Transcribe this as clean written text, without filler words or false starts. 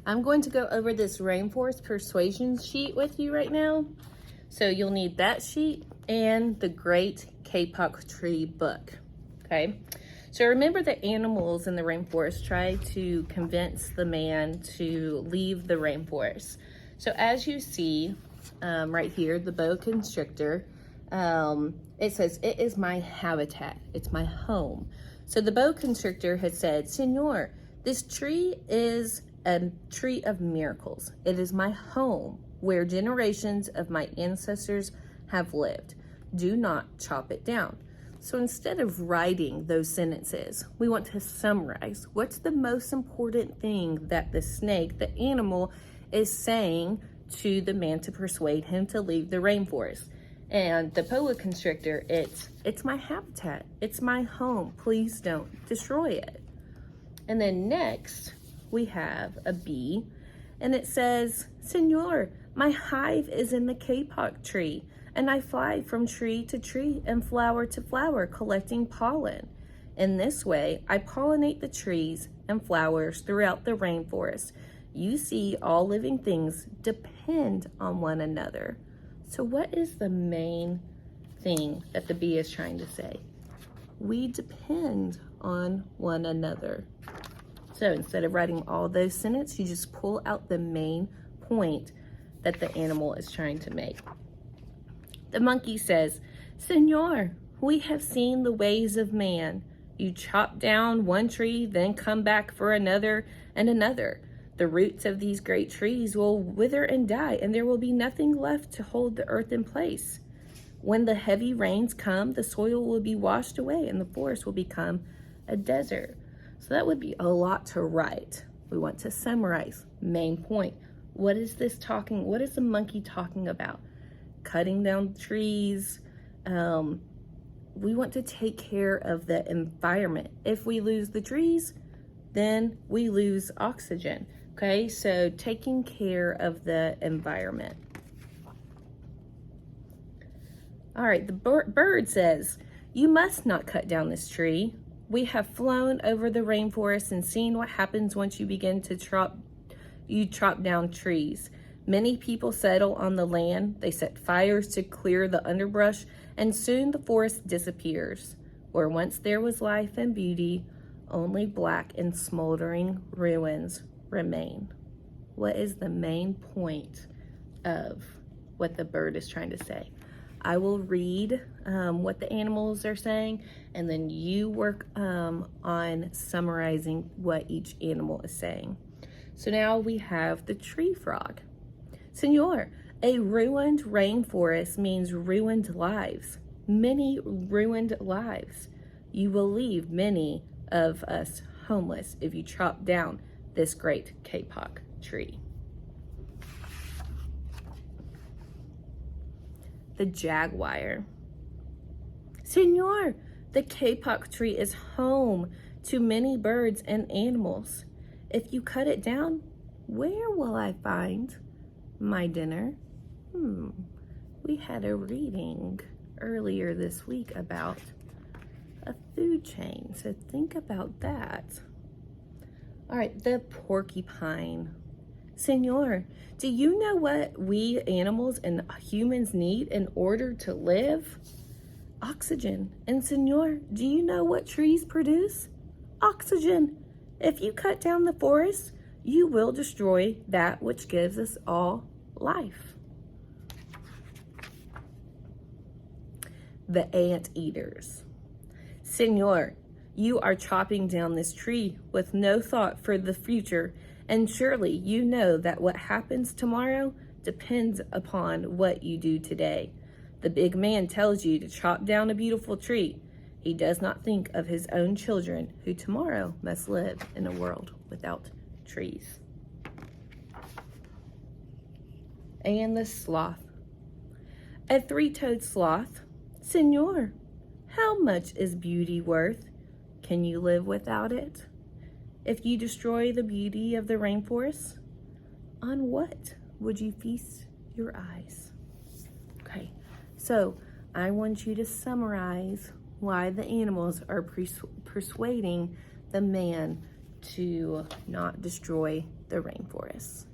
I'm going to go over this Rainforest Persuasion sheet with you right now. So you'll need that sheet and the Great Kapok Tree book, okay? So remember, the animals in the rainforest try to convince the man to leave the rainforest. So as you see right here, the boa constrictor, it says, "It is my habitat, it's my home." So the boa constrictor has said, "Senor, this tree is a tree of miracles. It is my home where generations of my ancestors have lived. Do not chop it down." So instead of writing those sentences, we want to summarize what's the most important thing that the snake, the animal, is saying to the man to persuade him to leave the rainforest. And the boa constrictor, it's my habitat, it's my home, please don't destroy it. And then next we have a bee, and it says, "Senor, my hive is in the kapok tree, and I fly from tree to tree and flower to flower collecting pollen. In this way, I pollinate the trees and flowers throughout the rainforest. You see, all living things depend on one another." So what is the main thing that the bee is trying to say? We depend on one another. So instead of writing all those sentences, you just pull out the main point that the animal is trying to make. The monkey says, "Senor, we have seen the ways of man. You chop down one tree, then come back for another and another. The roots of these great trees will wither and die, and there will be nothing left to hold the earth in place. When the heavy rains come, the soil will be washed away, and the forest will become a desert." So that would be a lot to write. We want to summarize. Main point. What is the monkey talking about? Cutting down trees. We want to take care of the environment. If we lose the trees, then we lose oxygen. Okay, so taking care of the environment. All right, the bird says, "You must not cut down this tree. We have flown over the rainforest and seen what happens once you begin to chop down trees. Many people settle on the land. They set fires to clear the underbrush, and soon the forest disappears. Where once there was life and beauty, only black and smoldering ruins remain." What is the main point of what the bird is trying to say? I will read what the animals are saying, and then you work on summarizing what each animal is saying. So now we have the tree frog. "Senor, a ruined rainforest means ruined lives, many ruined lives. You will leave many of us homeless if you chop down this great kapok tree." The jaguar. "Senor, the kapok tree is home to many birds and animals. If you cut it down, where will I find my dinner?" We had a reading earlier this week about a food chain, so think about that. All right, the porcupine. "Senor, do you know what we animals and humans need in order to live? Oxygen. And senor, do you know what trees produce? Oxygen. If you cut down the forest, you will destroy that which gives us all life." The anteaters. "Senor, you are chopping down this tree with no thought for the future, and surely you know that what happens tomorrow depends upon what you do today. The big man tells you to chop down a beautiful tree. He does not think of his own children who tomorrow must live in a world without trees." And the sloth. A three-toed sloth. "Senor, how much is beauty worth? Can you live without it? If you destroy the beauty of the rainforest, on what would you feast your eyes?" Okay, so I want you to summarize why the animals are persuading the man to not destroy the rainforest.